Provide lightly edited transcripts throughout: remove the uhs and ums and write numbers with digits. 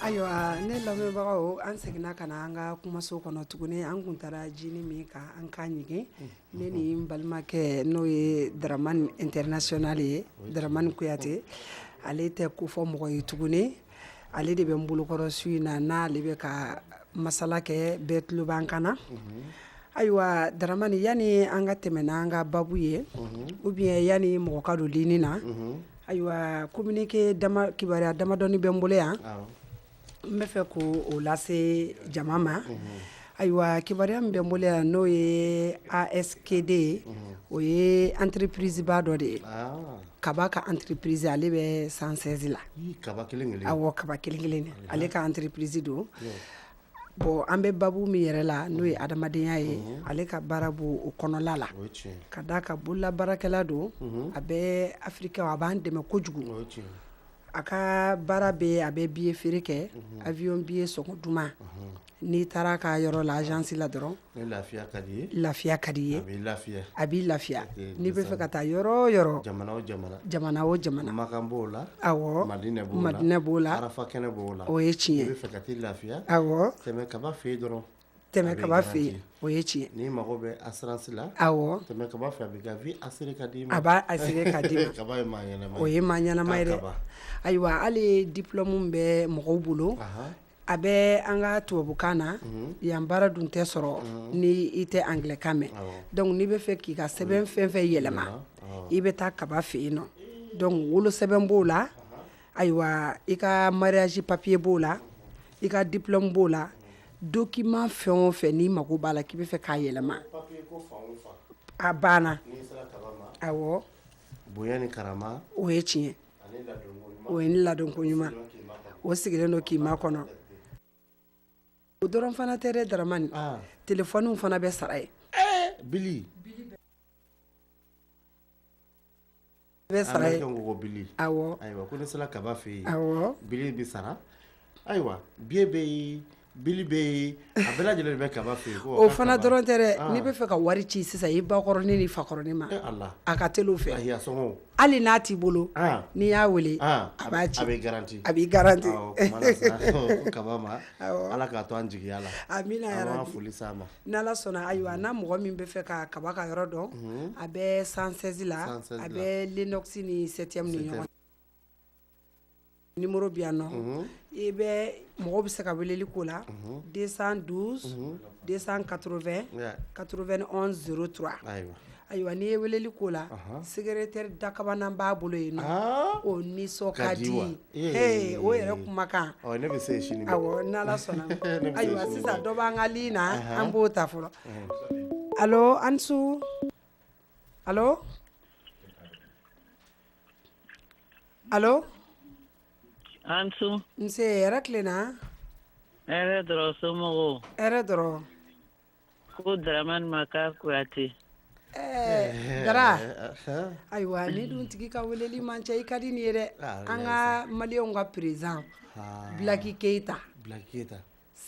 Ayiwa ne lamɛnbagaw an seginna ka na an ka kumaso kɔnɔ tuguni an kun taara jini min ka an ka ɲigin ne ni n balimakɛ n'o ye Daramani international ye Daramani Kuyate ale tɛ ko fɔ mɔgɔ ye tuguni ale de bɛ n bolokɔrɔ su in na n'ale bɛ ka masala kɛ bɛɛ tulo b'an kan na ayiwa Daramani yani an ka tɛmɛ n'an ka babu ye ou bien yani mɔgɔ ka don ligne na ayiwa communiqué kibaruya damadɔni bɛ n bolo yan n bɛ fɛ k'o lase jama ma ayiwa kibaruya min bɛ n bolo yan n'o ye ASKD o ye entreprise ba dɔ de ye Kaba ka entreprise ale bɛ 116 la Kaba kelen awɔ Kaba kelen ale ka entreprise don bon an bɛ babu min yɛrɛ la n'o ye adamadenya ye ale ka baara b'o o kɔnɔla la ka d'a ka bolola baarakɛla don a bɛ Afiriki a b'an dɛmɛ kojugu a ka baara bɛ a bɛ billet feere kɛ avion billet sɔngɔ duman n'i taara ka yɔrɔ la agence la dɔrɔn lafiya ka di ye a b'i lafiya n'i bɛ fɛ ka taa yɔrɔ o yɔrɔ jamana o jamana Makan b'o la awɔ Madinɛ b'o la Arafa kɛnɛ b'o la o ye tiɲɛ i bɛ fɛ ka t'i lafiya awɔ tɛmɛ Kaba fɛ yen dɔrɔn tɛmɛ Kaba fɛ yen o ye tiɲɛ n'i mago bɛ assurance la awɔ tɛmɛ Kaba fɛ a bɛ ka vie assuré ka d'i ma a b'a assuré ka d'i ma Kaba ye maa ɲɛnama o ye maa ɲɛnama ye dɛ ayiwa hali diplôme bɛ mɔgɔw bolo a bɛ an ka tubabukan na yan baara dun tɛ sɔrɔ ni i tɛ anglais kan mɛn donc n'i bɛ fɛ k'i ka sɛbɛn fɛn fɛn yɛlɛma i bɛ taa Kaba fɛ yen nɔ donc wolo sɛbɛn b'o la ayiwa i ka mariage papier b'o la i ka diplôme b'o la document fɛn o fɛn n'i mago b'a la k'i bɛ fɛ k'a yɛlɛma a banna awɔ bonya ni karama o ye tiɲɛ o ye ni ladonko ɲuman o sigilen don k'i makɔnɔ o dɔrɔn fana tɛ dɛ Daramani téléphone fana bɛ sara ye Bili bɛ sara ye awɔ ayiwa ko ne sera Kaba fɛ yen awɔ Bili bɛ sara ayiwa billet bɛ yen Bili bɛ yen a bɛɛ lajɛlen bɛ Kaba fɛ yen o fana dɔrɔn tɛ dɛ n'i bɛ fɛ ka wari ci sisan i bakɔrɔni ni fakɔrɔni ma a ka teli o fɛ hali n'a t'i bolo n'i y'a wele a b'a ci a b'i garanti Kaba ma Ala k'a to an jigiya la amina yarabi foli s'a ma n'Ala sɔnna ayiwa n'a mɔgɔ min bɛ fɛ ka Kaba ka yɔrɔ dɔn a bɛ 116 la a bɛ Lenox ni 7e ni ɲɔgɔn numéro bi yan nɔ i bɛ mɔgɔ bɛ se ka weleli k'o la 212 280 91 03 ayiwa n'i ye weleli k'o la secrétaire dakabanan b'a bolo yen nɔ o nisɔn ka di o yɛrɛ kumakan ne bɛ se sini awɔ n'Ala sɔnna ayiwa sisan dɔ b'an ka ligne na an b'o ta fɔlɔ allo Ansu allo allo Ansu nse hɛrɛ tilenna hɛrɛ dɔrɔn somɔgɔw hɛrɛ dɔrɔn ko Daramani Maka Kuyate Dara ayiwa ni dun tigi ka weleli man ca i ka di nin ye dɛ an ka maliyɛnw ka président Blaki Keita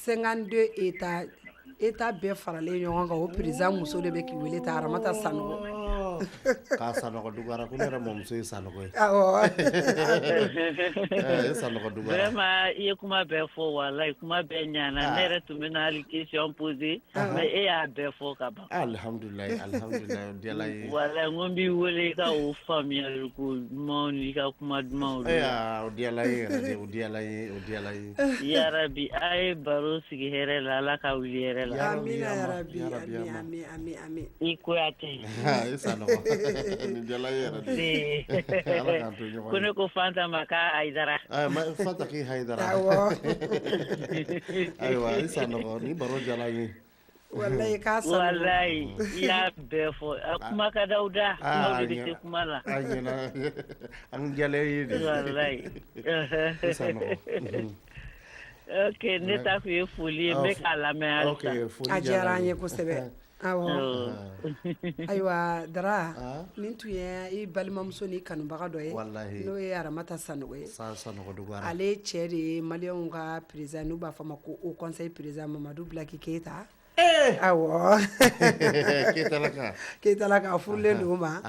52 état bɛɛ faralen ɲɔgɔn kan o président muso de bɛ k'i wele ta Aramata Sanogo k'a Sanogo dugara ko ne yɛrɛ mɔmuso ye Sanogo ye awɔ Sanogo dugara vraiment i ye kuma bɛɛ fɔ walahi kuma bɛɛ ɲana ne yɛrɛ tun bɛ na hali question poser mais e y'a bɛɛ fɔ ka ban alhamdulilayi o diyala ye walahi n ko n b'i wele i ka o faamuyali ko ɲumanw ni i ka kuma dumanw o diyala ye yɛrɛ de o diyala ye yarabi a ye baro sigi hɛrɛ la Ala ka wuli hɛrɛ la amina yarabi amin i Kuyate ni diyala ye yɛrɛ de Ala k'an to ɲɔgɔn ye ko ne ko Fanta Maka Haidara Fanta k'i Haidara ayiwa i Sanogo ni baro diyala ye wallahi k'a Sanogo wallahi i y'a bɛɛ fɔ kuma ka d'aw da n'aw de bɛ se kuma la an diyala ye de wallahi ok ne ta kun ye foli ye n bɛ k'a lamɛn halisa a diyara an ye kosɛbɛ awɔ ayiwa Dara nin tun ye i balimamuso ni kanubaga dɔ ye wallahi n'o ye Aramata Sanogo ye Sanogo Dugara ale cɛ de ye maliyɛnw ka président n'u b'a fɔ a ma ko Haut Conseil président Mamadou Blaki Keita awɔ Keitalaka furulen don ma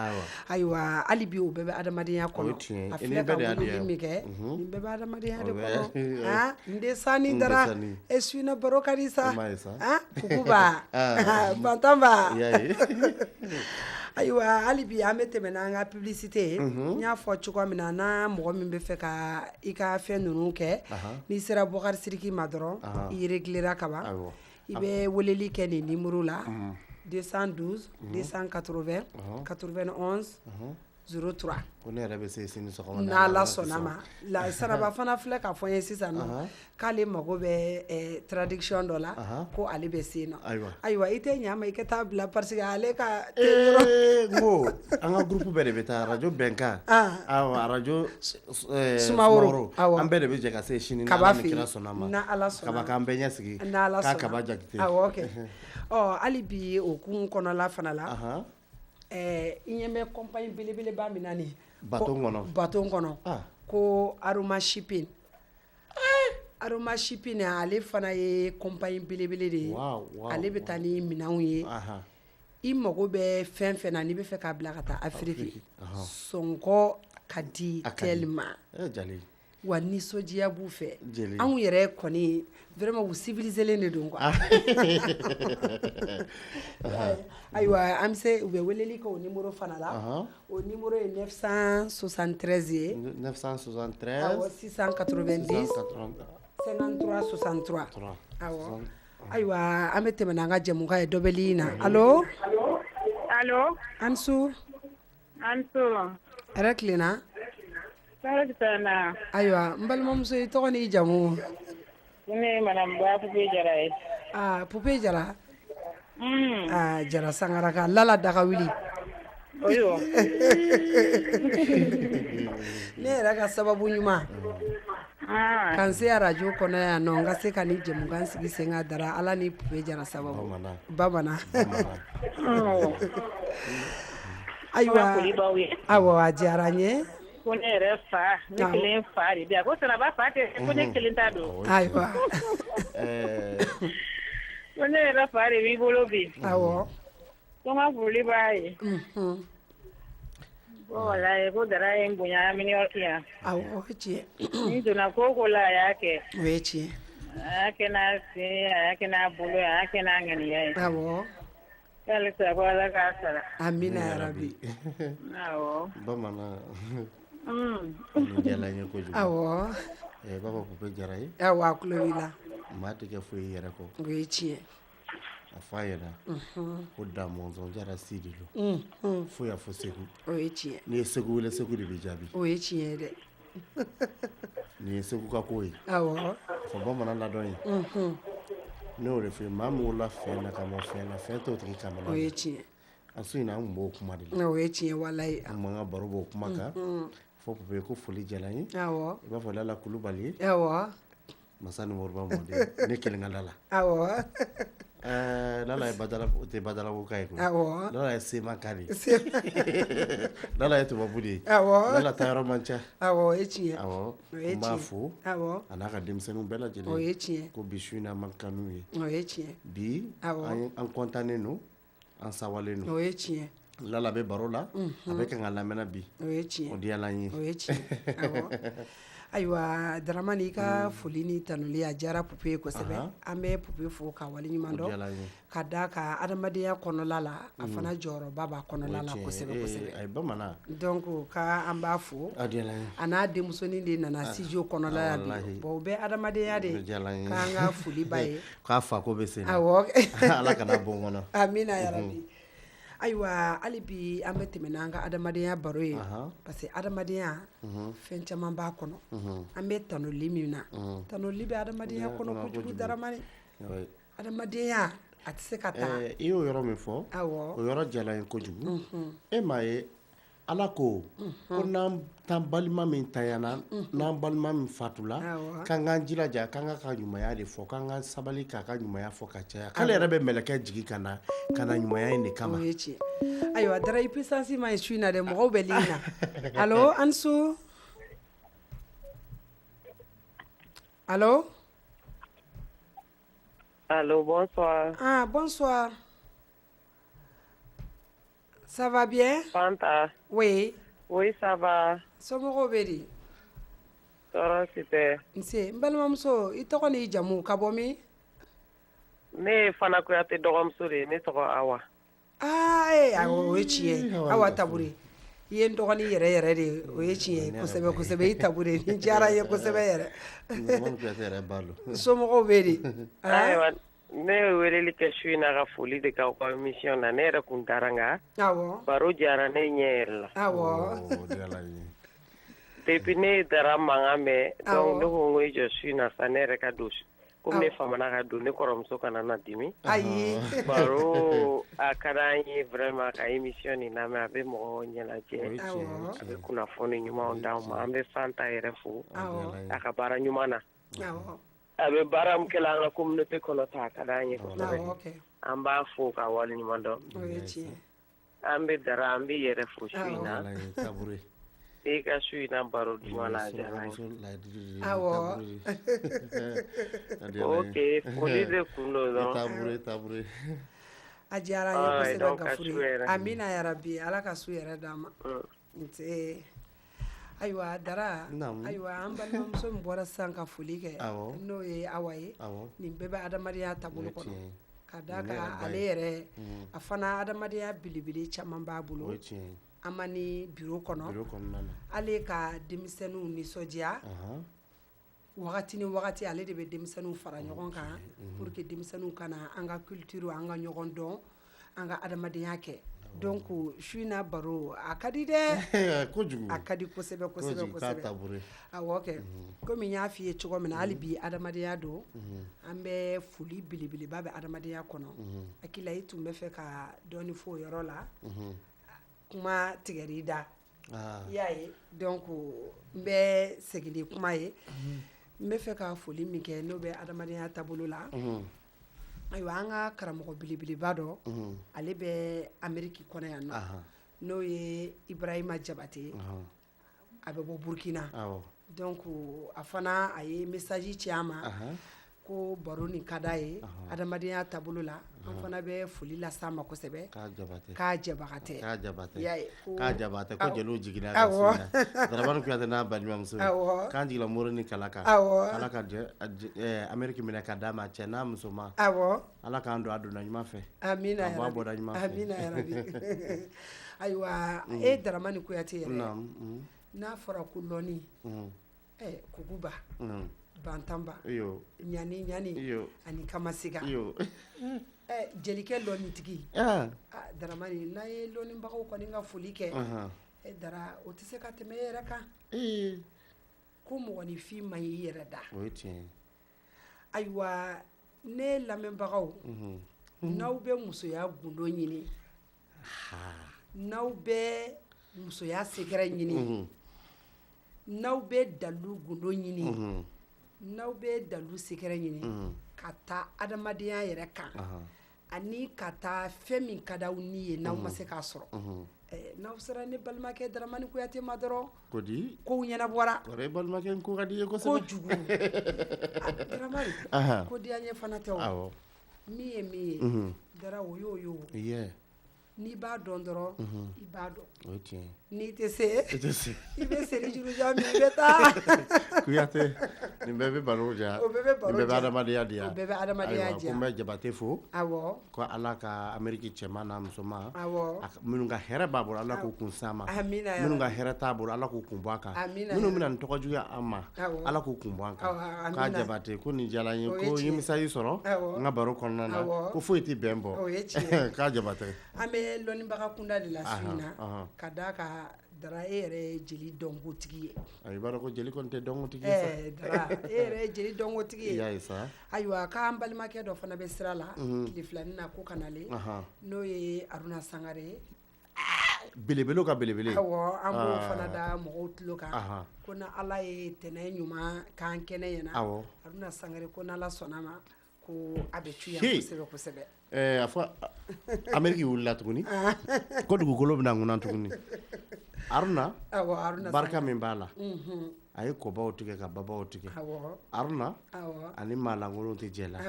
ayiwa hali bi o bɛɛ bɛ adamadenya kɔnɔ a filɛ ka wulili min kɛ nin bɛɛ bɛ adamadenya de kɔnɔ n den Sani Dara e suina baro ka di sa Kukuba Bantamba ayiwa hali bi an bɛ tɛmɛ n'an ka publicité ye n y'a fɔ cogoya min na n'an mɔgɔ min bɛ fɛ ka i ka fɛn ninnu kɛ n'i sera Boubacar Sidiki ma dɔrɔn i réglera ka ban i bɛ weleli kɛ nin numéro la 212 280 91 03 ko ne yɛrɛ bɛ se sini sɔgɔma n'Ala sɔnna ma la Saraba fana filɛ ka fɔ n ye sisan nɔ k'ale mago bɛ traduction dɔ la ko ale bɛ se nɔ ayiwa i tɛ ɲa ma i ka taa bila parce que ale ka ngo an ka groupe bɛɛ de bɛ taa radio Bɛnkan awɔ radio Sumaworo an bɛɛ de bɛ jɛ ka se sini n'Ala ni kira sɔnna ma n'Ala sɔnna kaba k'an bɛɛ ɲɛsigi k'a kaba jakite awɔ ok hali bi o kun kɔnɔla fana la i ɲɛ bɛ compagnie belebeleba min na nin baton kɔnɔ ko Aroma Shipping Aroma Shipping ale fana ye compagnie belebele de ye ale bɛ taa ni minɛnw ye i mago bɛ fɛn fɛn na n'i bɛ fɛ k'a bila ka taa Afiriki sɔngɔ ka di tellement wa nisɔndiya b'u fɛ anw yɛrɛ kɔni vraiment u civiliselen de don quoi ayiwa an bɛ se u bɛ weleli kɛ o numéro fana la o numéro ye 973 ye 973 awɔ 690 53 63 awɔ ayiwa an bɛ tɛmɛ n'an ka jɛmukan ye dɔ bɛ ligne na allo Ansu hɛrɛ tilenna ayiwa n balimamuso i tɔgɔ n'i jamu ne madame Ba Pupe Jara ye Pupe Jara Jara Sangaraka Lala Dagawili ne yɛrɛ ka sababu ɲuman kan se radio kɔnɔ yan nɔ n ka se ka ni jɛmukan sigi sen ka Dara Ala ni Pupe Jara sababu bamanan ayiwa awɔ a diyara n ye ko ne yɛrɛ fa ne kelen fa de bi a ko Saraba fa tɛ ko ne kelen ta don ayiwa ko ne yɛrɛ fa de b'i bolo bi awɔ ko n ka foli b'a ye ko walayi ko Dara ye n bonya New York yan awɔ o ye tiɲɛ n donna ko o ko la a y'a kɛ o ye tiɲɛ a y'a kɛ n'a sen a y'a kɛ n'a bolo a y'a kɛ n'a ŋaniya ye awɔ halisa ko Ala k'a sara amina yarabi awɔ bamanan ni diyala n ye kojugu awɔ baba Pupe Jara ye awɔ a tulo b'i la maa tɛ kɛ foyi yɛrɛ kɔ o ye tiɲɛ a fɔ a ɲɛna ko Da Mɔnzɔn Jara Si de don fo y'a fɔ Segu o ye tiɲɛ n'i ye Segu wele Segu de bɛ jaabi o ye tiɲɛ ye dɛ nin ye Segu ka ko ye awɔ fɔ bamanan ladɔn ye ne y'o de fɔ maa min wolola fɛn na ka mɔ fɛn na fɛn t'o tigi kamana o ye tiɲɛ a so in na an tun b'o kuma de la o ye tiɲɛ walayi an man ka baro b'o kuma kan fɔ Pupe ko foli diyara n ye awɔ i b'a fɔ Lala Kulubali awɔ Masa ni Moriba Mɔden ne kelen ka Lala awɔ Lala ye Badala o tɛ Badalabuka ye koyi awɔ Lala ye Semakan de ye Lala ye tubabu de ye awɔ Lala taayɔrɔ man ca awɔ o ye tiɲɛ awɔ o ye n b'a tiɲɛ fo awɔ a n'a ka denmisɛnninw bɛɛ lajɛlen o ye tiɲɛ ko bi su in na man kanu ye o ye tiɲɛ bi an kɔntannen don an sawalen don o ye tiɲɛ Lala bɛ baro la a bɛ kan ka lamɛnna bi o ye tiɲɛ o diyala n ye o ye tiɲɛ awɔ ayiwa Daramani i ka foli ni tanuli a diyara Pupe ye kosɛbɛ an bɛ Pupe fo ka waleɲuman dɔn ka da ka adamadenya kɔnɔla la a fana jɔyɔrɔba b'a kɔnɔla la kosɛbɛ kosɛbɛ a ye bamanan donc ka an b'a fo a diyala n ye a n'a denmusonin de nana studio kɔnɔla la bi bon o bɛ adamadenya de k'an ka foli b'a ye k'a fa ko bɛ sen na awɔ Ala kana bɔ n kɔnɔ amina yarabi ayiwa hali bi an bɛ tɛmɛ n'an ka adamadenya baro ye parce que adamadenya fɛn caman b'a kɔnɔ an bɛ tanoli min na tanoli bɛ adamadenya kɔnɔ kojugu Daramani adamadenya a tɛ se ka taa i y'o yɔrɔ min fɔ awɔ o yɔrɔ diyala n ye kojugu e m'a ye ala ko ko n'an balima min tanyana n'an balima min fatula k'an k'an jilaja k'an ka ɲumanya de fɔ k'an ka sabali k'a ka ɲumanya fɔ ka caya k'ale yɛrɛ bɛ mɛlɛkɛ jigi ka na ɲumanya in de kama. o ye tiɲɛ ayiwa Dara i puissance ma ɲi su in na dɛ mɔgɔw bɛ ligne na allo Ansu allo. Allô, bonsoir. Ah, bonsoir. Ça va bien? Fanta. Oui. Oui, ça va. Somɔgɔw bɛ di? Tɔɔrɔ si tɛ. Nse, n balimamuso, i tɔgɔ n'i jamu ka bɔ min? Ne ye Fana Kuyate dɔgɔmuso de ye, ne tɔgɔ Awa. Ah, awɔ, o ye tiɲɛ ye. Awa Tabure. I ye n dɔgɔnin yɛrɛ yɛrɛ de, o ye tiɲɛ ye kosɛbɛ kosɛbɛ. I Tabure, nin diyara n ye kosɛbɛ yɛrɛ. Somɔgɔw bɛ di? Ayiwa, ne ye weleli kɛ su in na ka foli de k'aw ka émission na. Ne yɛrɛ kun taara nka. Awɔ. Baro diyara ne ɲɛ yɛrɛ la. Awɔ. Depuis ne ye Dara mankan mɛn, donc ne ko n ko i jɔ su in na sa ne yɛrɛ ka don. Comme ne famana ka don ne kɔrɔmuso kana na dimi. Ayi. Baro a ka d'an ye vraiment ka émission nin lamɛn a bɛ mɔgɔw ɲɛnajɛ. Awɔ. A bɛ kunnafoni ɲumanw d'anw ma. An bɛ Fanta yɛrɛ fo. Awɔ. A ka baara ɲuman na. Awɔ. A bɛ baara min kɛla an ka communauté kɔnɔ ta a ka d'an ye kosɛbɛ. Awɔ, ok. An b'a fo ka wale ɲuman dɔn. O ye tiɲɛ. An bɛ Dara an bɛ yɛrɛ fo su in na. Tabure. I ka su in na baro duman la a diyara n ye. Awɔ. Ok, foli de kun don dɔrɔn. Tabure. A diyara n ye kosɛbɛ Gafure. Amina yarabi, Ala ka su yɛrɛ d'an ma. Nse. Ayiwa Dara, ayiwa an balimamuso min bɔra sisan ka foli kɛ n'o ye Awa ye, nin bɛɛ bɛ adamadenya taabolo kɔnɔ ka d'a kan ale yɛrɛ a fana adamadenya belebele caman b'a bolo an ma ni bureau kɔnɔ ale ka denmisɛnninw nisɔndiya wagati ni wagati ale de bɛ denmisɛnninw fara ɲɔgɔn kan pour que denmisɛnninw kana an ka culture an ka ɲɔgɔn dɔn an ka adamadenya kɛ. Donc su in na baro a ka di dɛ kojugu a ka di kosɛbɛ kosɛbɛ kosɛbɛ awɔ kɛ komi n y'a f'i ye cogo min na hali bi adamadenya don an bɛ foli belebeleba bɛ adamadenya kɔnɔ hakili la i tun bɛ fɛ ka dɔɔni fɔ o yɔrɔ la kuma tigɛr'i da i y'a ye donc n bɛ segin ni kuma ye n bɛ fɛ ka foli min kɛ n'o bɛ adamadenya taabolo la ayiwa an ka karamɔgɔ belebeleba dɔ ale bɛ Ameriki kɔnɔ yan nɔ n'o ye Ibrahima Jabate a bɛ bɔ Burkina donc a fana a ye message ci an ma ko baro nin ka d'a ye adamadenya taabolo la an fana bɛ foli las'a ma kosɛbɛ k'a jabagatɛ k'a jabate ko jeliw jiginna ka su in na Darabani Kuyate n'a balimamuso k'an jigila Mori ni Kala kan Ala ka Ameriki minɛ ka d'a ma cɛ n'a musoman Ala k'an don a donna ɲuman fɛ amina a bɔ a bɔda ɲuman fɛ amina yarabi ayiwa e Daramani Kuyate yɛrɛ n'a fɔra ko lɔni kukuba Bantamba ɲani ani Kamasiga jelikɛ lɔnitigi Daramani n'a ye lɔnibagaw kɔni ka foli kɛ Dara o tɛ se ka tɛmɛ e yɛrɛ kan ko mɔgɔninfin ma y'i yɛrɛ da o ye tiɲɛ ayiwa ne lamɛnbagaw n'aw bɛ musoya gundo ɲini n'aw bɛ musoya sekɛrɛ ɲini n'aw bɛ dalu gundo ɲini n'aw bɛ dalu sekɛrɛ ɲini ka taa adamadenya yɛrɛ kan ani ka taa fɛn min ka d'aw ni ye n'aw ma se k'a sɔrɔ n'aw sera ne balimakɛ Daramani Kuyate ma dɔrɔn kow ɲɛnabɔra balimakɛ ko ka di ye kosɛbɛ kojugu Daramani ko diya ɲɛ fana tɛ o min ye min ye Dara o y'o n'i b'a dɔn dɔrɔn i b'a dɔn n'i tɛ se i bɛ seri jurujan min i bɛ taa Kuyate nin bɛɛ bɛ baro diya o bɛɛ bɛ baro diya nin bɛɛ bɛ adamadenya diya o bɛɛ bɛ adamadenya diya ko n bɛ Jabate fo awɔ ko Ala ka Ameriki cɛman n'a musoman awɔ minnu ka hɛrɛ b'a bolo Ala k'u kun s'a ma amina minnu ka hɛrɛ t'a bolo Ala k'u kun bɔ a kan minnu bɛna nin tɔgɔ juguya an ma Ala k'u kun bɔ an kan k'a Jabate ko nin diyara n ye ko n ye message sɔrɔ n ka baro kɔnɔna na ko foyi tɛ bɛn bɔ o ye tiɲɛ k'a Jabate an bɛ lɔnnibaga kunda de la su in na ka d'a kan Dara e yɛrɛ ye jeli dɔnkotigi ye i b'a dɔn ko jeli kɔni tɛ dɔnkotigi ye Dara e yɛrɛ ye jeli dɔnkotigi ye i y'a ye sa ayiwa k'an balimakɛ dɔ fana bɛ sira la tile filanin na ko ka nale n'o ye Aruna Sangare belebele ka belebele awɔ an b'o fana da mɔgɔw tulo kan ko na ala ye tɛnɛ ɲuman k'an kɛnɛ ɲɛna Haruna Sangare ko n'ala sɔnna ma ko a bɛ cu yan kosɛbɛ kosɛbɛ a fɔ Ameriki wulila tuguni ko dugukolo bɛna ŋunan tuguni Haruna barika min b'a la a ye kɔbaw tigɛ ka babaw tigɛ Haruna ani maalankolon tɛ jɛ la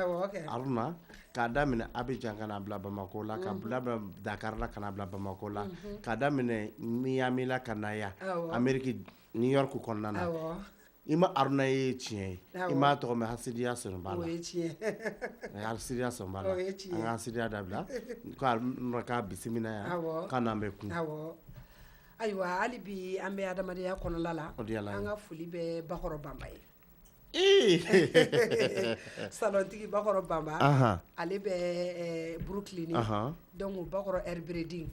Haruna k'a daminɛ Abidjan ka n'a bila Bamako la ka bila Dakar la ka n'a bila Bamako la k'a daminɛ Miami la ka na yan Ameriki New York kɔnɔna na i ma Haruna ye tiɲɛ ye i m'a tɔgɔ mɛn hasidiya sɔrɔ b'a la hasidiya sɔrɔ b'a la an ka hasidiya dabila k'a bisimila yan k'a n'an bɛ kun ayiwa hali bi an bɛ adamadenya kɔnɔla la an ka foli bɛ Bakɔrɔ Banba ye salontigi Bakɔrɔ Banba ale bɛ Brooklyn donc Bakɔrɔ Herbredin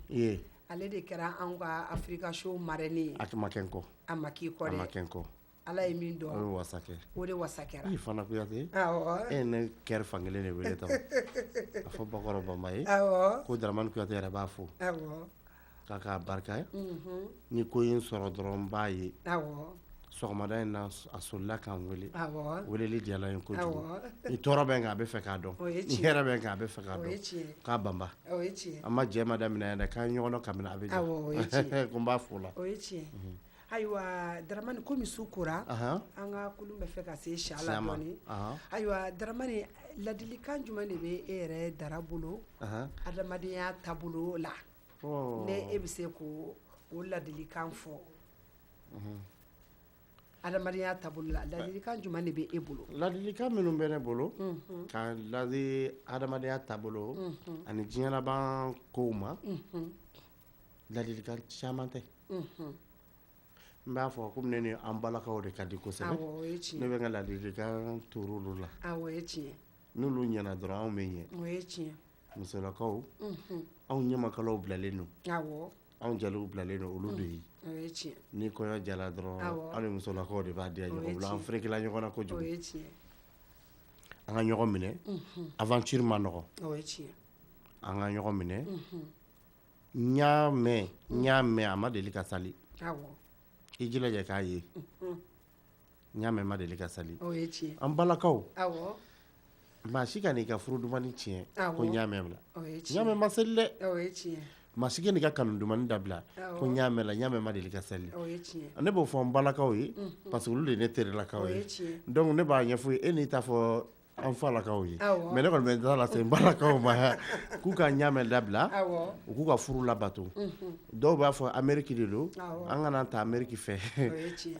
ale de kɛra an ka Africa show marraine ye a ma kɛ n kɔ ala ye min dɔn o de wasa kɛra i fana Kuyate e ne kɛri fankelen de wele tan a fɔ Bakɔrɔ Banba ye ko Daramani Kuyate yɛrɛ b'a fo k'a barika ye ni ko in sɔrɔ dɔrɔn b'a ye sɔgɔmada in na a solila k'an wele weleli diyala n ye kojugu ni tɔɔrɔ bɛ n kan a bɛ fɛ k'a dɔn ni hɛrɛ bɛ n kan a bɛ fɛ k'a dɔn k'a banba an ma jɛ ma daminɛ yan dɛ k'an ɲɔgɔn dɔn kabini a bɛ jɛ ko n b'a fo la o ye tiɲɛ ayiwa Daramani komi su kora an ka kulun bɛ fɛ ka se shala dɔɔni ayiwa Daramani ladilikan jumɛn de bɛ e yɛrɛ Dara bolo adamadenya taabolo la ne e bɛ se ko o ladilikan fɔ adamadenya taabolo la ladilikan jumɛn de bɛ e bolo ladilikan minnu bɛ ne bolo ka ladi adamadenya taabolo ani diɲɛ laban kow ma ladilikan caman tɛ n b'a fɔ komi ne ni an balakaw de ka di kosɛbɛ ne bɛ n ka ladilikan turu olu la n'olu ɲɛna dɔrɔn anw bɛ ɲɛ musolakaw anw ɲamakalaw bilalen don anw jaliw bilalen don olu de ye ni kɔɲɔ jala dɔrɔn anw ni musolakaw de b'a diya ɲɔgɔn bolo an ferekela ɲɔgɔn na kojugu an ka ɲɔgɔn minɛ aventure ma nɔgɔ an ka ɲɔgɔn minɛ n y'a mɛn a ma deli ka sali i jilaja k'a ye n y'a mɛn ma deli ka sali an balakaw maa si ka n'i ka furu dumani tiɲɛ ko n y'a mɛn bila n y'a mɛn ma seli dɛ maa si ka n'i ka kanu dumani dabila ko n y'a mɛn la n y'a mɛn ma deli ka seli ne b'o fɔ n balakaw ye parce que olu de ye ne terilakaw ye donc ne b'a ɲɛfɔ ye e n'i ta fɔ an falakaw ye mais ne kɔni bɛ n ta lase n balakaw ma k'u ka ɲamɛ dabila u k'u ka furu labato dɔw b'a fɔ Amérique de don an kana ta Amérique fɛ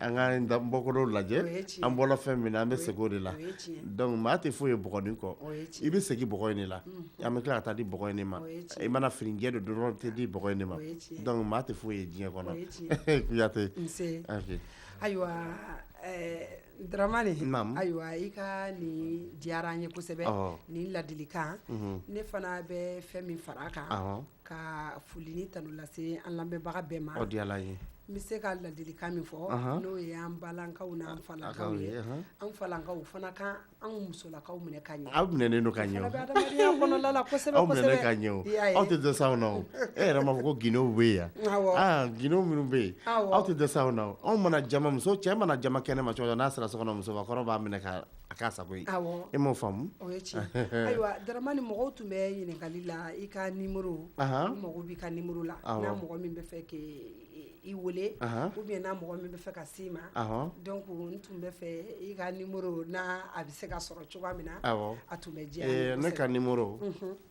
an ka bɔkɔdɔw lajɛ an bɔla fɛn min na an bɛ segin o de la donc maa tɛ foyi ye bɔgɔnin kɔ i bɛ segin bɔgɔ in de la an bɛ tila ka taa di bɔgɔ in de ma i mana finijɛ de dɔrɔn tɛ di bɔgɔ in de ma donc maa tɛ foyi ye diɲɛ kɔnɔ Kuyate ayiwa Daramani ayiwa i ka nin diyara an ye kosɛbɛ nin ladilikan ne fana bɛ fɛn min fara a kan ka foli ni tanu lase an lamɛnbaga bɛɛ ma o diyala n ye n bɛ se ka ladilikan min fɔ n'o ye an balankaw n'an falakaw ye an falakaw fana kan an musolakaw minɛ ka ɲɛ aw minɛnen don ka ɲɛ o fana bɛ adamadenya kɔnɔna la kosɛbɛ aw minɛnen ka ɲɛ o aw tɛ dɛsɛ anw na o e yɛrɛ m'a fɔ ko Guinéw bɛ yen yan Guinéw minnu bɛ yen aw tɛ dɛsɛ anw na o anw mana jama muso cɛ mana jama kɛnɛ ma cogo n'a sera so kɔnɔ musokɔrɔba b'a minɛ ka a k'a sago ye e m'o faamu o ye tiɲɛ ayiwa Daramani mɔgɔw tun bɛ ɲininkali la i ka numéro u mago b'i ka numéro la n'a mɔgɔ min bɛ fɛ k'i wele ou bien n'a mɔgɔ min bɛ fɛ ka s'i ma donc n tun bɛ fɛ i ka numéro n'a a bɛ se ka sɔrɔ cogoya min na a tun bɛ diya ne ka numéro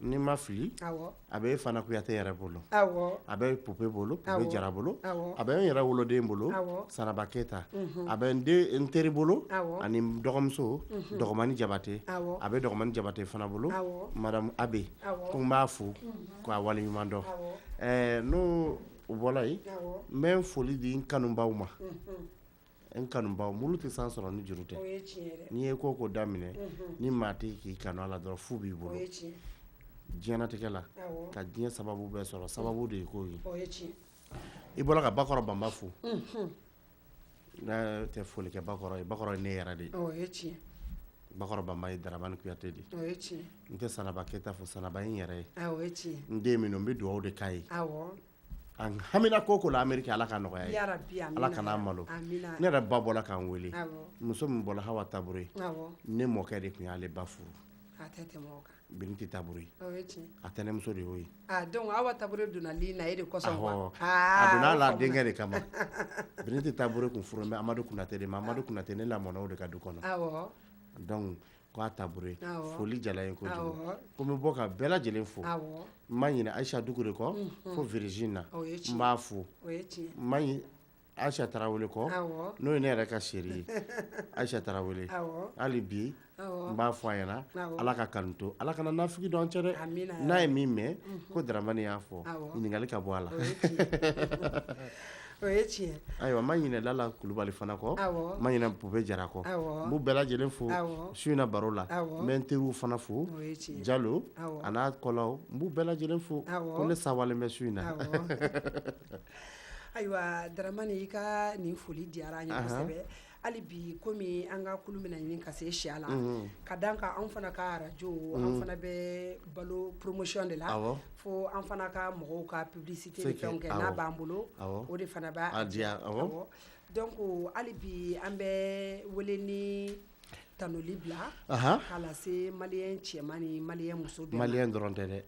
ni ma fili a bɛ Fana Kuyate yɛrɛ bolo a bɛ Pupe bolo Pupe Jara bolo a bɛ n yɛrɛ woloden bolo Sanaba Keyita a bɛ n teri bolo ani dɔgɔmuso Dɔgɔmani Jabate a bɛ Dɔgɔmani Jabate fana bolo Madame Abe ko n b'a fo k'a waleɲuman dɔn n'o o bɔla yen n bɛ n foli di n kanubaw ma n kanubaw mulu tɛ san sɔrɔ ni juru tɛ n'i ye ko daminɛ ni maa tɛ k'i kanu a la dɔrɔn fu b'i bolo diɲɛlatigɛ la ka diɲɛ sababu bɛɛ sɔrɔ sababu de ye k'o ye i bɔra ka Bakɔrɔ Banba fo n'a tɛ foli kɛ Bakɔrɔ ye Bakɔrɔ ye ne yɛrɛ de ye Bakɔrɔ Banba ye Daramani Kuyate de n tɛ Sanaba Keyita fo Sanaba ye n yɛrɛ ye n den min n bɛ dugawu de k'a ye an hamina koko la Amerika ala ka nɔgɔya ye ya rabbi amina ala kana malo amina ne yɛrɛ ba bɔla k'an wele awɔ muso min bɔla Hawa Tabure awɔ ne mɔkɛ de tun y'ale ba furu a tɛ tɛmɛ o kan Binti Tabure o ye tiɲɛ a tɛnɛmuso de y'o ye donc Hawa Tabure donna li na e de kɔsɔn Awɔ. quoi a donna la denkɛ de kama Binti Tabure kun furu bɛ Amadu Kunate de ma Amadu Kunate ne lamɔna o de ka du kɔnɔ awɔ donc k'a Tabure Awɔ. foli jala ye kojugu Awɔ. ko n bɛ bɔ ka bɛɛ lajɛlen fo awɔ n ma ɲinɛ Ayisa Dukure kɔ fo Virgin na o ye n tiɲɛ b'a fo o ye tiɲɛ n ma ɲin Ayisa Tarawele kɔ awɔ n'o ye ne yɛrɛ ka seri ye Ayisa Tarawele awɔ hali bi awɔ n b'a fɔ a ɲɛna Awɔ. ala ka kanu to ala kana nafigi dɔn cɛ dɛ amina n'a ye min mɛn ko Daramani y'a fɔ Awɔ. ɲininkali ka bɔ a la o ye tiɲɛ o ye tiɲɛ ayiwa n ma ɲinɛ Lala Kulubali fana kɔ awɔ n ma ɲinɛ Pube Jara kɔ awɔ n b'u bɛɛ lajɛlen fo Awɔ. su in na baro la Awɔ. n bɛ n teriw fana fo o ye tiɲɛ Jalo Awɔ. a n'a kɔlaw n b'u bɛɛ lajɛlen fo Awɔ. ko ne sawalen bɛ su in na awɔ ayiwa Daramani i ka nin foli diyara an ye kosɛbɛ hali bi komi an ka kulu bɛna ɲini ka se siya la ka da kan anw fana ka arajo an fana bɛ balo promotion de la Awɔ. fo an fana ka mɔgɔw ka publicité ni C'est que- fɛnw kɛ awɔ. n'a b'an bolo Awɔ. o de fana b'a A diya, awɔ. donc hali bi an bɛ wele ni tanoli bila Ahan. k'a lase maliyɛn cɛman ni maliyɛn muso bɛɛ ma maliyɛn dɔrɔn tɛ dɛ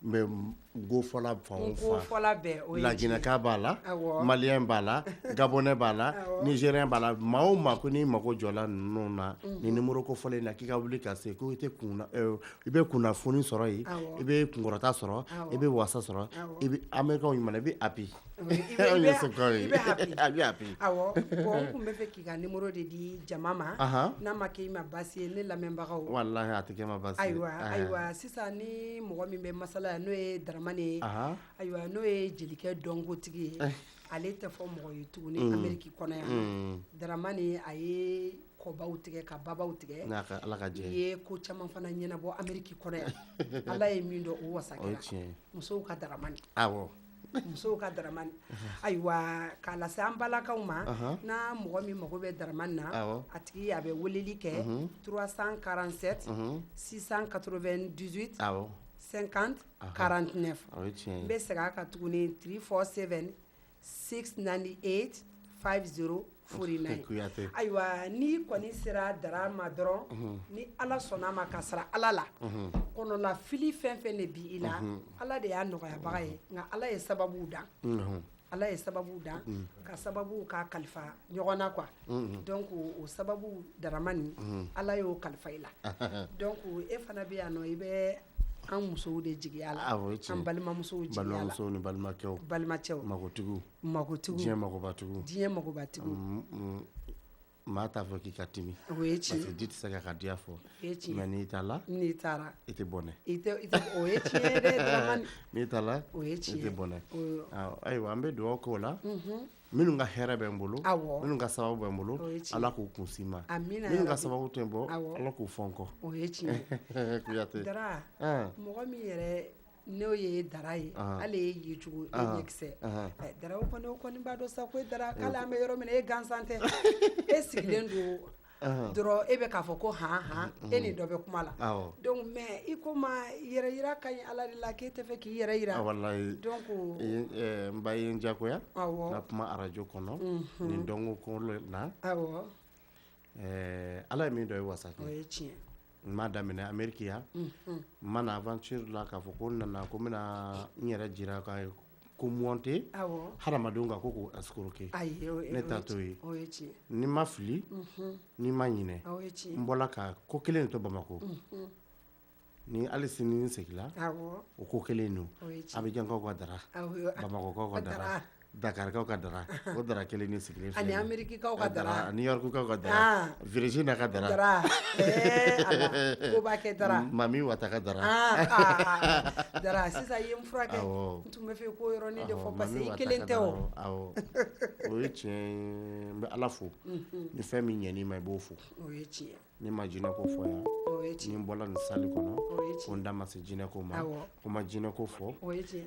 n bɛ gofɔla fan o n ko fan fɔla bɛɛ o ye laginɛka b'a la Awɔ. maliyɛn b'a la gabonɛ b'a la Awɔ. nigérien b'a la maa o maa ko n'i mago jɔla ninnu na nin nimoro kofɔlen na k'i ka wuli ka se ko i bɛ kunnafoni sɔrɔ yen Awɔ. i bɛ kunkɔrɔta sɔrɔ Awɔ. i bɛ wasa sɔrɔ Awɔ. i bɛ américain ɲuman i bɛ happy Oui, i bɛ Anw ye happy. sɛbɛkɔrɔ ye. I bɛ happy. a bɛ happy awɔ bon n tun bɛ fɛ k'i ka numéro de di jama ma Ahan. n'a ma kɛ i ma baasi ye ne lamɛnbagaw walahi a tɛ kɛ ma basi ye. ayiwa Ahan. ayiwa sisan ni mɔgɔ min bɛ masala yan n'o ye Daramani ye Ahan. ayiwa n'o ye jelikɛ dɔnkotigi ye ale tɛ fɔ mɔgɔ ye tuguni Amérique kɔnɔ yan Daramani a ye kɔbaw tigɛ ka babaw tigɛ n'a ka ala ka i jɛ ye. ye ko caman fana ɲɛnabɔ Amérique kɔnɔ yan ala ye min dɔn o wasa o ye kɛra tiɲɛ ye musow ka Daramani awɔ musow ka Daramani ayiwa k'a lase an balakaw ma Ahan. n'a mɔgɔ min mago bɛ Daramani na Awɔ. a tigi a bɛ weleli kɛ 347 698 awɔ 50 49 o ye tiɲɛ n ye bɛ segin a kan tuguni 347 698 50 49 Kuyate. ayiwa n'i kɔni sera Dara ma dɔrɔn ni ala sɔnna a ma ka sara ala la kɔnɔla fili fɛn fɛn de bi i la ala de y'a nɔgɔyabaga ye nka ala ye sababuw dan ala ye sababu dan ka sababu ka kalifa ɲɔgɔn na quoi donc o sababu Daramani ala y'o kalifa i la donc e fana bɛ yan nɔ i bɛ an musow de jigiya la Awɔ, o ye tiɲɛ. an balimamusow jigiya la balimamusow ni balimakɛw balimacɛw magotigiw magotigiw diɲɛ magobatigiw diɲɛ magobatigiw maa t'a fɔ k'i ka timi o ye parce que tiɲɛ ji tɛ se ka ka diya fɔ o ye mɛ tiɲɛ n'i t'a la n'i taara i tɛ bɔnɛ o ye tiɲɛ ye dɛ Daramani n'i t'a la o ye i tiɲɛ tɛ bɔnɛ O- Awɔ, ayiwa an bɛ dugawu k'o la minnu ka hɛrɛ bɛ n bolo Awɔ. minnu ka sababu bɛ n bolo O ye tiɲɛ. ala k'u kun si ma Amina minnu ka yarabi. sababu tɛ n bɔ Awɔ. ala k'u fɔ n kɔ o ye tiɲɛ ye. kuyate Dara An. mɔgɔ min yɛrɛ n'o ye Dara ye ale ye yecogo e ɲɛkisɛ Dara o kɔni b'a dɔn sa ko Dara k'ale an bɛ yɔrɔ min na e gansan tɛ e sigilen don dɔrɔn e bɛ k'a fɔ ko han e ni dɔ bɛ kuma la Awɔ. donc mais i ko ma yɛrɛ yira ka ɲi ala de la k'e tɛ fɛ k'i yɛrɛ yira walayi donc n ba ye n diyagoya awɔ ka kuma arajo kɔnɔ nin dɔnko ko na awɔ ala ye min dɔ ye wasa o kɛ ye tiɲɛ n m'a daminɛ ameriki yan n mana aventure la k'a fɔ ko n nana ko n bɛna n yɛrɛ jira ka ko monte awɔ hadamadenw kan ko k'o escroquer ayi ne ta t'o ye o ye tiɲɛ ni ma fili ni ma ɲinɛ o ye tiɲɛ n bɔla ka ko kelen de to bamako ni hali sini n segila awɔ o ko kelen don o ye tiɲɛ abijankaw ka dara awɔ bamakɔkaw ka dara dakarikaw ka dara o dara kelen ni sigilen filɛ ani nin ye. amerikikaw ka dara new yorkkaw ka Ah. dara virginia ka dara dara ala ko b'a kɛ dara mami wata ka dara dara sisan i ye n furakɛ Awɔ. n tun bɛ fɛ k'o yɔrɔnin de Awɔ, fɔ parce que Mami i Wata kelen ka tɛ dara o awɔ o ye tiɲɛ ye n bɛ ala fo ni fɛn min ɲɛn'i ma i b'o fo o ye tiɲɛ ni ma jinɛ ko fɔ yan o ye ni tiɲɛ n bɔla nin sali kɔnɔ o ye ko tiɲɛ n da ma se jinɛ ko ma Awɔ. ko ma jinɛ ko fɔ o ye tiɲɛ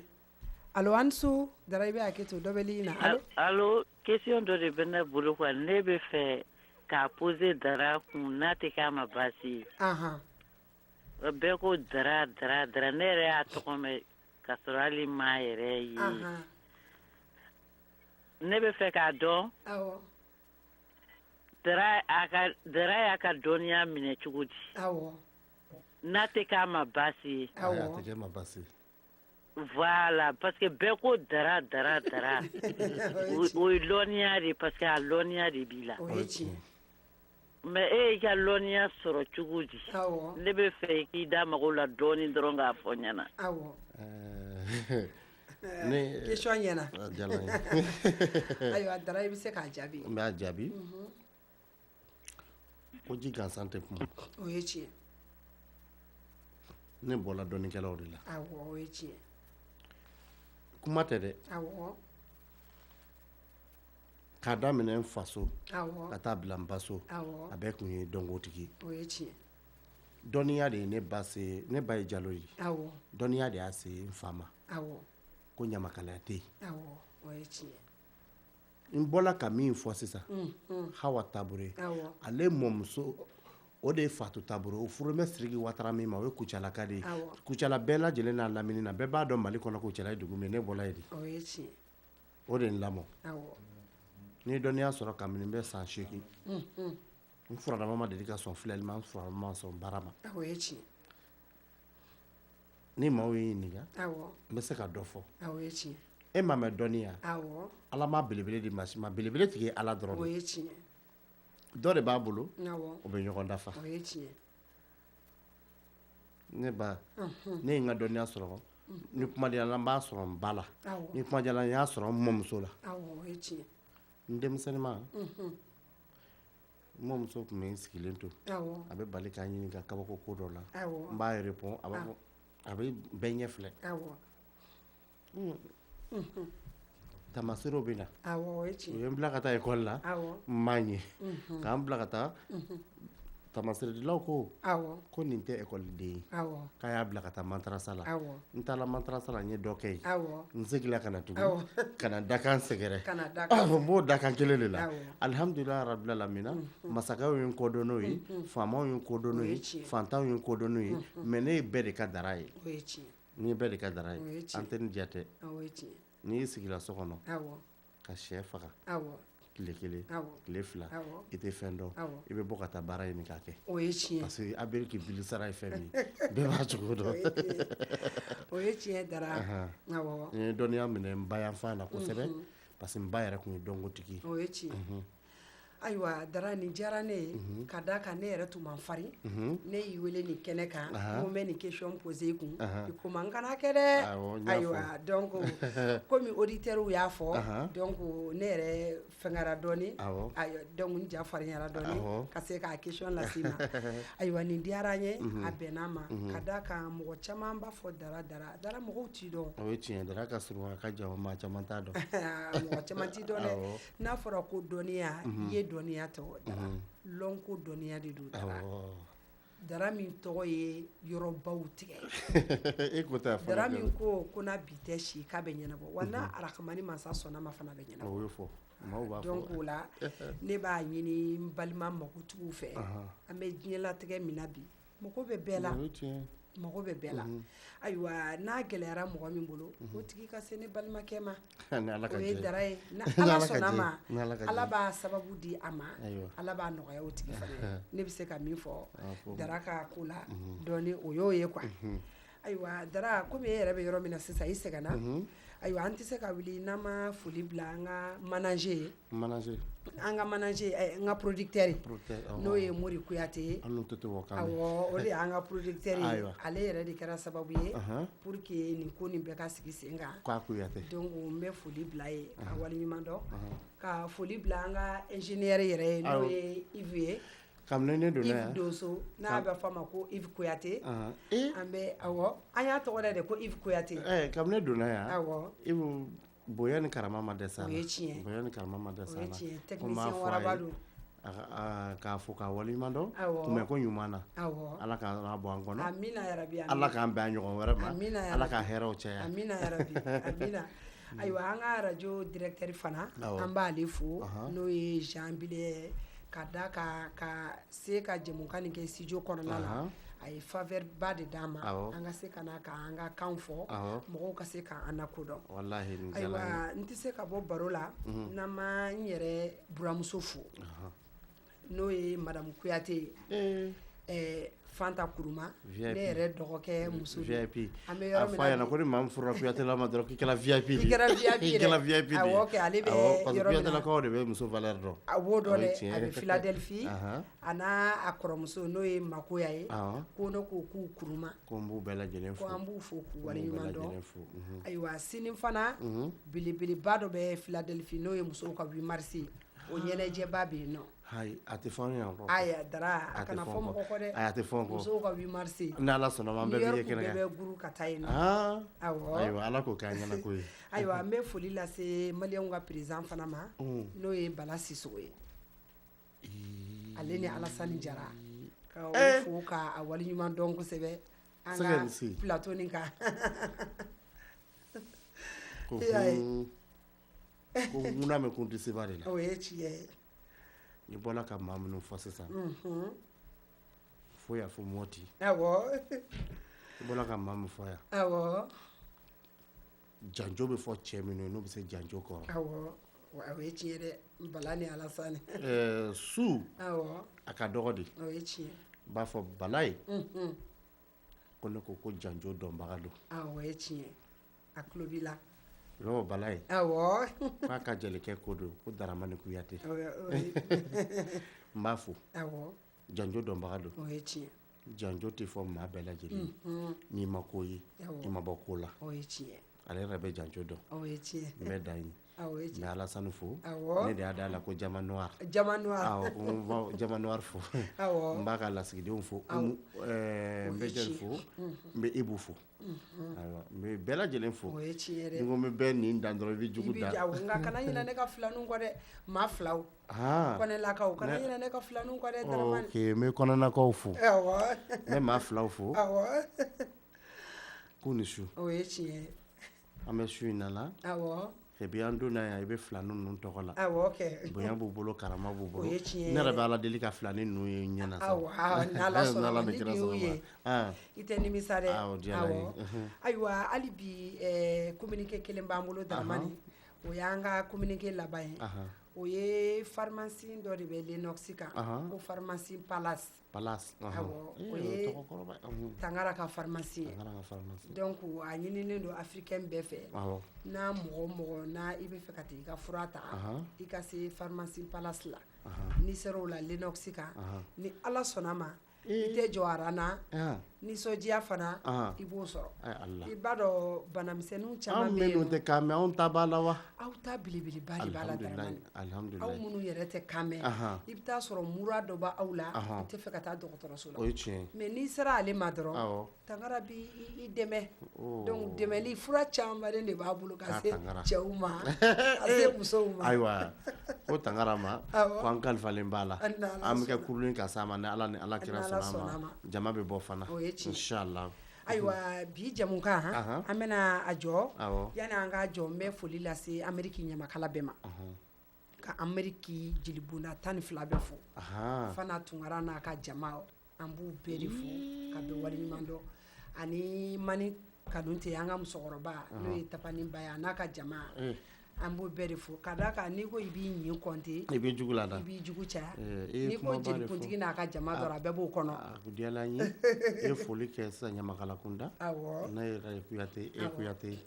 alo an su dara i bɛ hakɛ to dɔ bɛ li na alo Allo, question dɔ de bɛ ne bolo quoi ne bɛ fɛ k'a poser Dara kun n'a tɛ k'a ma baasi ye. ahan Bɛɛ ko Dara ne yɛrɛ y'a tɔgɔ mɛn k'a sɔrɔ hali m'a yɛrɛ ye. ahan ne bɛ fɛ k'a dɔn Dara y'a ka dɔnniya minɛ cogo di n'a tɛ k'a ma baasi ye voilà parce que bɛɛ ko dara o ye lɔnniya de parce que a lɔnniya de b'i la mais e y'i ka lɔnniya sɔrɔ cogo di ne bɛ fɛ k'i da mago la dɔɔnin dɔrɔn k'a fɔ ɲɛna ne question ɲɛna ayiwa Dara i bɛ se k'a jaabi n b'a jaabi ko ji gansan tɛ kuma o ye tiɲɛ ne bɔra dɔnnikɛlaw de la o ye tiɲɛ kuma tɛ dɛ k'a daminɛ n faso ka taa bila n baso a bɛɛ tun ye dɔnkotigi o ye tiɲɛ dɔnniya de ye ne ba ye Jalo ye dɔnniya de y'a se n fa ma ko ɲamakalaya tɛ yen o ye tiɲɛ n bɔra ka min fɔ sisan Hawa Tabure ale mɔmuso o de ye Fatu Tabure o furulen bɛ Sidiki Watara min ma o ye Kucalaka de ye Kucala bɛɛ lajɛlen n'a lamini na bɛɛ b'a dɔn Mali kɔnɔ Kucala ye dugu min ne bɔra yen de o de ye n lamɔ ni dɔnniya sɔrɔ ka min bɛ san 8 n furadama ma deli ka sɔn filɛli ma n furadama ma sɔn baara ma ni maaw ye ɲininka n bɛ se ka dɔ fɔ e ma mɛn dɔnniya Ala ma belebele di masi ma belebele tigi ye Ala dɔrɔn de dɔ de b'a bolo o bɛ ɲɔgɔn dafa ne ba ne ye n ka dɔnniya sɔrɔ ni kumadiyala n b'a sɔrɔ n ba la ni kumadiyala n y'a sɔrɔ n mɔmuso la n denmisɛnninma n mɔmuso tun bɛ n sigilen to a bɛ bali k'a ɲininka kabako ko dɔ la n b'a répond a b'a fɔ a bɛ bɛɛ ɲɛ filɛ Tamaserew bɛ na u ye n bila ka taa école la n m'a ɲɛ k'an bila ka taa Tamaseredilaw ko nin tɛ écoleden ye k'a y'a bila ka taa matarasa la n taara matarasa la n ye dɔ kɛ yen n seginna ka na tugun ka na dakan sɛgɛrɛ n b'o dakan kelen de la alihamudulila rabbil alamina masakɛw ye n kodɔn n'o ye faamaw ye n kodɔn n'o ye fantanw ye n kodɔn n'o ye mais ne ye bɛɛ de ka dara ye ni ye bɛɛ de ka dara ye an tɛ nin jate n'i y'i sigila so kɔnɔ ka sɛ faga tile 1 tile 2 i tɛ fɛn dɔn i bɛ bɔ ka taa baara ɲini k'a kɛ parce que Ameriki bilisara ye fɛn min bɛɛ b'a cogo dɔn o ye tiɲɛ Dara n ye dɔnniya minɛ n ba yanfan na kosɛbɛ parce que n ba yɛrɛ tun ye dɔnkotigi o ye tiɲɛ ayiwa Dara nin diyara ne ye ka da kan ne yɛrɛ tun man farin ne y'i wele nin kɛnɛ kan ko n bɛ nin question poser i kun i ko man kana kɛ dɛ ayiwa donc komi auditeurs y'a fɔ donc ne yɛrɛ fɛngara dɔɔni ayiwa donc n ja farinyara dɔɔni ka se k'a question lase ma ayiwa nin diyara n ye a bɛnna ma ka da kan mɔgɔ caman b'a fɔ Dara mɔgɔw t'i dɔn o ye tiɲɛ Dara ka surun a ka jan maa caman t'a dɔn mɔgɔ caman t'i dɔn dɛ n'a fɔra ko dɔnniya i ye dɔnniya tɔgɔ Dara lɔnko dɔnniya de don Dara min tɔgɔ ye yɔrɔbaw tigɛ Dara min ko n'a bi tɛ si k'a bɛ ɲɛnabɔ wa n'a arakamani masa sɔnna ma fana bɛ ɲɛnabɔ donc o la ne b'a ɲini n balima magotigiw fɛ an bɛ diɲɛlatigɛ min na bi mɔgɔ bɛ bɛɛ la mɔgɔ bɛ bɛɛ la ayiwa n'a gɛlɛyara mɔgɔ min bolo o tigi ka se ne balimakɛ ma o ye Dara ye ni Ala sɔnna ma Ala b'a sababu di a ma Ala b'a nɔgɔya o tigi fana ne bɛ se ka min fɔ Dara ka ko la dɔɔni o y'o ye quoi ayiwa Dara komi e yɛrɛ bɛ yɔrɔ min na sisan i sɛgɛnna ayiwa an tɛ se ka wuli n'an ma foli bila an ka manager n ka producteur n'o ye Mori Kuyate ye awɔ o de y'an ka producteur ye ale yɛrɛ de kɛra sababu ye pour que nin ko nin bɛɛ ka sigi sen kan donc n bɛ foli bila ye ka waleɲuman dɔn ka foli bila an ka ingénieur yɛrɛ ye n'o ye Yves ye Yves Doso n'a bɛ fɔ a ma ko Yves Kuyate an bɛ awɔ an y'a tɔgɔ da ko Yves Kuyate kabini ne donna yan Yves bonya ni karama ma dɛsɛ a la o ye tiɲɛ bonya ni karama ma dɛsɛ a la o ye tiɲɛ technicien waraba don k'a fɔ k'a waleɲuman dɔn kunbɛ ko ɲuman na Ala k'a bɔ an kɔnɔ amina yarabi Ala k'an bɛn ɲɔgɔn wɛrɛ ma Ala ka hɛrɛw caya amina yarabi amina ayiwa an ka radio directeur fana an b'ale fo n'o ye Jean Billet ka da ka se ka jɛmukan nin kɛ studio kɔnɔna la a ye faveur ba de d'an ma an ka se ka na ka an ka kan fɔ mɔgɔw ka se ka an lakodɔn ayiwa n tɛ se ka bɔ baro la n'an ma n yɛrɛ buramuso fo n'o ye madame Kuyate Fanta Kuruma ne yɛrɛ dɔgɔkɛ muso VIP an bɛ yɔrɔ min na a fɔ a ɲɛna ko ni maa min furula Kuyate la ma dɔrɔn k'i kɛra VIP de i kɛra VIP de awɔ kɛ ale bɛ yɔrɔ min na Kuyatalakaw de bɛ muso valeur dɔn a b'o dɔn dɛ a bɛ Philadelphie a n'a a kɔrɔmuso n'o ye Makoya ye ko ne ko k'u Kuruma ko n b'u bɛɛ lajɛlen fo ko an b'u fo k'u waleɲuman dɔn ayiwa sini fana belebeleba dɔ bɛ Philadelphie n'o ye musow ka 8 mars o ɲɛnajɛba bɛ yen nɔ a tɛ fɔ an ɲɛna kɔ aya dara a kana fɔ mɔgɔ kɔ dɛ a tɛ fɔ n kɔ musow ka 8 mars ni Ala sɔnna ma an bɛɛ bɛ ye kɛnɛ kan bɛɛ guru ka taa yen nɔ awɔ ayiwa Ala k'o kɛ an ɲɛna ko ye ayiwa n bɛ foli lase maliyɛnw ka président fana ma n'o ye Bala Sisogo ye ale ni Alasani Jara ka o fo ka a waleɲuman dɔn kosɛbɛ an ka plateau nin kan ko munna mɛ kun tɛ seba de la o ye tiɲɛ ye i bɔra ka maa minnu fɔ sisan fo y'a fɔ Mɔti awɔ i bɔra ka maa min fɔ yan awɔ janjo bɛ fɔ cɛ minnu ye n'u bɛ se janjo kɔrɔ awɔ o ye tiɲɛ dɛ Bala ni Alasani su awɔ a ka dɔgɔ de o ye tiɲɛ b'a fɔ Bala ye ko ne ko janjo dɔnbaga don awɔ o ye tiɲɛ a tulo b'i la n'o Bala ye awɔ k'a ka jelikɛ ko don ko Daramani Kuyate n b'a fo awɔ janjo dɔnbaga don o ye tiɲɛ janjo tɛ fɔ maa bɛɛ lajɛlen n'i ma ko ye i ma bɔ ko la o ye tiɲɛ ale yɛrɛ bɛ janjo dɔn o ye tiɲɛ n bɛ dan ye o ye n tiɲɛ bɛ Alasani fo awɔ ne de y'a da la ko Jama Noir Jama Noir awɔ ko n b'a Jama Noir fo awɔ n b'a ka lasigidenw fo n bɛ jɛn fo n bɛ Ibu fo ayiwa n bɛ bɛɛ lajɛlen fo o ye tiɲɛ dɛ ni ko n bɛ bɛɛ nin dan dɔrɔn i bɛ jugu da awɔ nka kana ɲinɛ ne ka filaninw kɔ dɛ maa filaw kɔnɛlakaw kana ɲinɛ ne ka filaninw kɔ dɛ Daramani ok n bɛ kɔnɔnakaw fo awɔ n bɛ maa filaw fo awɔ k'u ni su o ye tiɲɛ an bɛ su in na la awɔ ebi an donna yan i bɛ filanin ninnu tɔgɔ la awɔ kɛ bonya b'u bolo karama b'u bolo o ye tiɲɛ ne yɛrɛ bɛ Ala deli ka filanin ninnu ye n ɲɛna sa awɔ n'Ala sɔnna ni kira bi y'u ye i tɛ nimisa dɛ awɔ ayiwa hali bi communiqué kelen b'an bolo Daramani o y'an ka communiqué laban ye o ye pharmacie dɔ de bɛ Lenox kan ko pharmacie Palace awɔ o ye Tangara ka pharmacie ye donc a ɲinilen don africain bɛɛ fɛ n'a mɔgɔ n'a i bɛ fɛ ka taa i ka fura ta i ka se pharmacie Palace la n'i sera o la Lenox kan ni Ala sɔnna ma i tɛ jɔ aran na nisɔndiya fana i b'o sɔrɔ i b'a dɔn banamisɛnninw caman bɛ yen anw minnu tɛ kan mɛn anw ta b'a la wa aw ta belebeleba de b'a la Daramani aw minnu yɛrɛ tɛ kan mɛn i bɛ taa sɔrɔ mura dɔ b'aw la i tɛ fɛ ka taa dɔgɔtɔrɔso la o ye tiɲɛ mais n'i sera ale ma dɔrɔn Tangara bi i dɛmɛ donc dɛmɛli fura caman de b'a bolo ka se cɛw ma ka se musow ma ayiwa ko Tangara ma ko an kalifalen b'a la an bɛ kɛ kurun ka s'a ma ni Ala ni Ala kira sɔnna a ma jama bɛ bɔ fana inshallah ayiwa bi jamukan an bɛna a jɔ yani an ka jɔ n bɛ foli lase Ameriki ɲamakala bɛɛ ma ka Ameriki jelibonda 12 bɛɛ fo Fana Tunkara n'a ka jama an b'u bɛɛ de fo ka bɛɛ waleɲuman dɔn ani Mani Kanute an ka musokɔrɔba n'o ye Tapani Ba ye a n'a ka jama an b'o bɛɛ de fo ka d'a kan n'i ko i b'i ɲin compter i b'i jugu lada i b'i jugu caya n'i ko jelikuntigi n'a ka jama dɔrɔn a bɛɛ b'o kɔnɔ a diyala n ye e ye foli kɛ sisan Ɲamakala kunda ne yɛrɛ ye Kuyate e ye Kuyate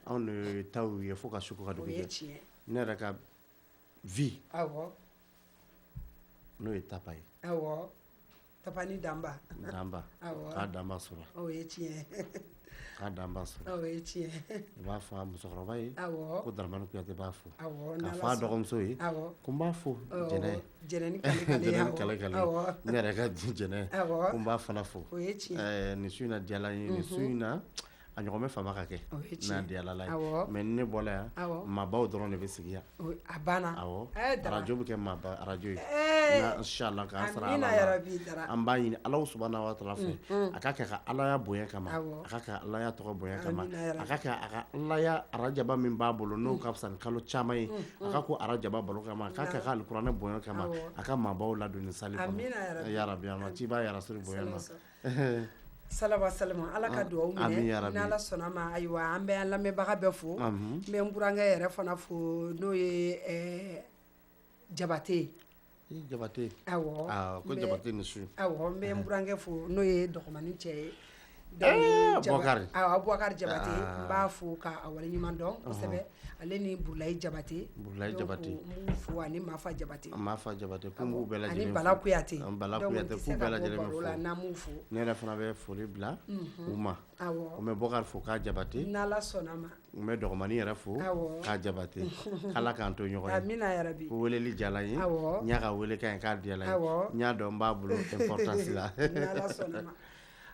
anw de taw ye fo ka su ka dugu jɛ ne yɛrɛ ka vie n'o ye Tapa ye Tapani Danba k'a danba sɔrɔ o ye tiɲɛ k'a danba sɔrɔ o ye tiɲɛ i b'a fɔ a musokɔrɔba ye ko Daramani Kuyate b'a fo k'a fɔ a dɔgɔmuso ye ko n b'a fo Jɛnɛ ni kale ne yɛrɛ ka Jɛnɛ ko n b'a fana fo nin su in na diyala n ye nin su in na a ɲɔgɔn bɛ fama ka kɛ n'a diyalala ye mais ni ne bɔla yan maabaw dɔrɔn de bɛ sigi yan a banna awɔ radio bɛ kɛ maaba radio ye inshallah k'an sara amina yarabi dara an b'a ɲini Alahu subahanahu wa taala fɛ a ka kɛ ka Alaya bonya kama a ka kɛ Alaya tɔgɔ bonya kama a ka kɛ a ka Alaya arajaba min b'a bolo n'o ka fisa ni kalo caman ye a ka ko arajaba balo kama a ka kɛ ka alikuranɛ bonya kama a ka maabaw ladon ni sali kɔnɔ yarabi ama ciba ya rasuli bonya ma salama salama ala ka duwawu minɛ n'ala sɔnna ma ayiwa an bɛ an lamɛnbaga bɛɛ fo n bɛ n burankɛ yɛrɛ fana fo n'o ye Jabate Jabate awɔ ko Jabate ni su awɔ n bɛ n burankɛ fo n'o ye dɔgɔmanin cɛ ye Bubakari Jabate n b'a fo k'a waleɲuman dɔn kosɛbɛ ale ni Burulayi Jabate n b'u fo ani Mafa Jabate ko m'u bɛɛ lajɛlen ani Bala Kuyate k'u bɛɛ lajɛlen bɛ fo n'an m'u fo ne yɛrɛ fana bɛ foli bila u ma awɔ n bɛ Bubakari fo k'a Jabate n'ala sɔnna ma n bɛ dɔgɔmanin yɛrɛ fo k'a Jabate ala k'an to ɲɔgɔn ye amina yarabi ko weleli diyala n ye n y'a ka wele ka ɲi k'a diyala n ye n y'a dɔn n b'a bolo importance la n'ala sɔnna ma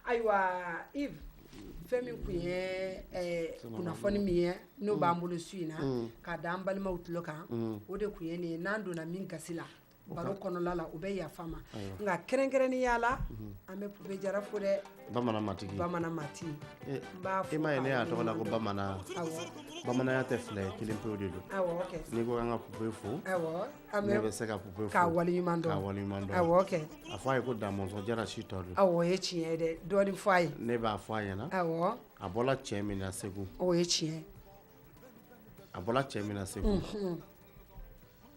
ayiwa Yves fɛn min kun ye kunnafoni min ye n'o b'an bolo su in na k'a da an balimaw tulo kan o de kun ye nin ye n'an donna min gasi la baro kɔnɔla la u bɛ yafa ma nka kɛrɛnkɛrɛnnenya la an bɛ Pupe Jara fo dɛ bamanan matigi n b'a fo e ma ye ne y'a tɔgɔ la ko bamanan bamananya tɛ fila ye kelen pewu de don n'i ko an ka Pupe fo ne bɛ se ka Pupe fo k'a waleɲuman dɔn awɔ kɛ a fɔ a ye ko Damɔzɔn Jara si tɔ don awɔ o ye tiɲɛ ye dɛ dɔɔni fɔ a ye ne b'a fɔ a ɲɛna awɔ a bɔla cɛ min na Segu o ye tiɲɛ a bɔla cɛ min na Segu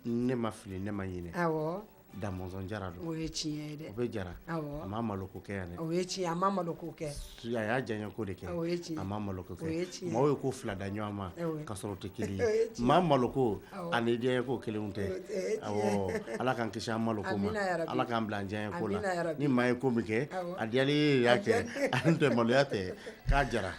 ne ma fili ne ma ɲinɛ awɔ Damɔzɔn Jara don o ye tiɲɛ ye dɛ o bɛ Jara awɔ a ma maloko kɛ yan dɛ o ye tiɲɛ a ma maloko kɛ a y'a diyaɲɛ ko de kɛ o ye tiɲɛ a ma maloko o ye kɛ tiɲɛ maaw ye ko fila da ɲɔgɔn ma ka sɔrɔ o tɛ kelen o ye ye tiɲɛ maa maloko ani diyaɲɛ ko kelenw tɛ awɔ ala k'an kisi an maloko ma amina yarabi ala k'an bila an diyaɲɛ ko amina la yarabi ni maa ye ko min kɛ a diyali ye y'a kɛ ani tɛ maloya tɛ k'a jara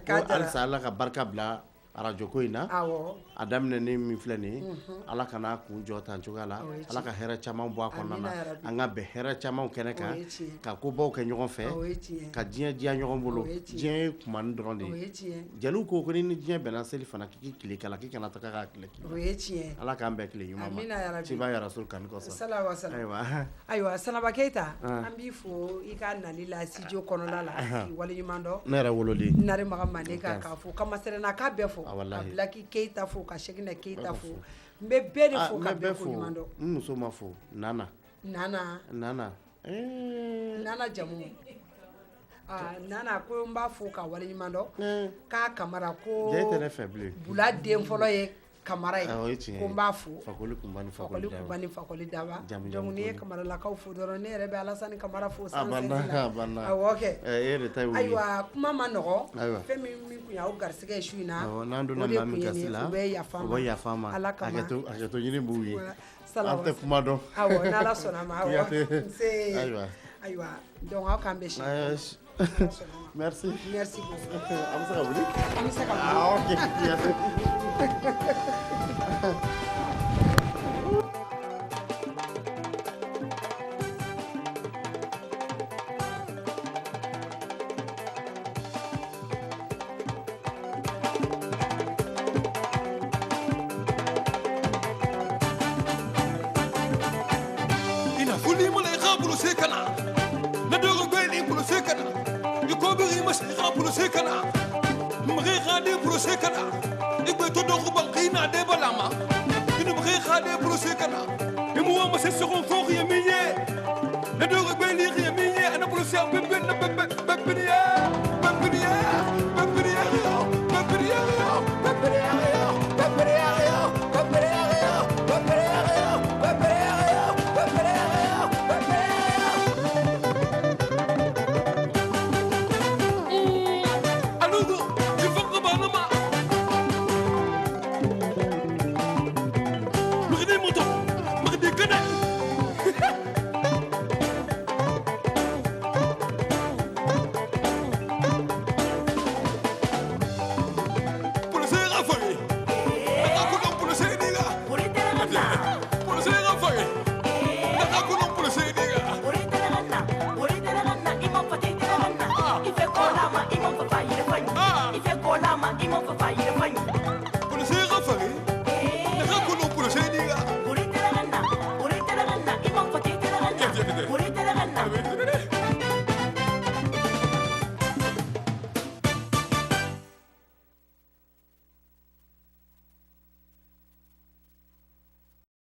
ko halisa ala ka barika bila arajo ko in na awɔ a daminɛ ni min filɛ nin ye ala kana kun jɔ tan cogoya la ala ka hɛrɛ caman bɔ a kɔnɔna na an ka bɛn hɛrɛ camanw kɛnɛ kan ka kobaw kɛ ɲɔgɔn fɛ ka diɲɛ diya ɲɔgɔn bolo diɲɛ ye kumani dɔrɔn de ye jeliw ko ni diɲɛ bɛnna seli fana k'i tile kala k'i kana taga k'a tile k'i ala k'an bɛn tile ɲuman ma ciba ya rasul kanu kɔsɔn ayiwa Sanaba Keyita an b'i fo i ka nali la studio kɔnɔna la k'i waleɲuman dɔn ne yɛrɛ woloden Nare Magan Mande k'a fo ka Masɛrɛna k'a bɛɛ fo ka Bilaki Keyita fo ka Sekina Keyita fo n bɛ bɛɛ de fo ka bɛɛ fo ɲuman dɔn n muso ma fo Nana jamu Nana ko n b'a fo ka waleɲuman dɔn k'a Kamara ko jɛ tɛ ne fɛ bilen Bula den fɔlɔ ye Kamara ye ko n b'a fo Fakoli Kunba ni Fakoli Daba donc n'i ye Kamaralakaw fo dɔrɔn ne yɛrɛ bɛ Alasani Kamara fo a banna awɔ kɛ e de ta ye ayiwa kuma ma nɔgɔ fɛn min kun y'aw garisɛgɛ su in na n'an donna maa min kasi la u bɛ yafa ma ala kama hakɛto ɲini b'u ye an tɛ kuma dɔn awɔ n'ala sɔnna ma awɔ ayiwa donc aw k'an bɛ si merci beaucoup an bɛ se ka wuli an bɛ se ka mama imo fa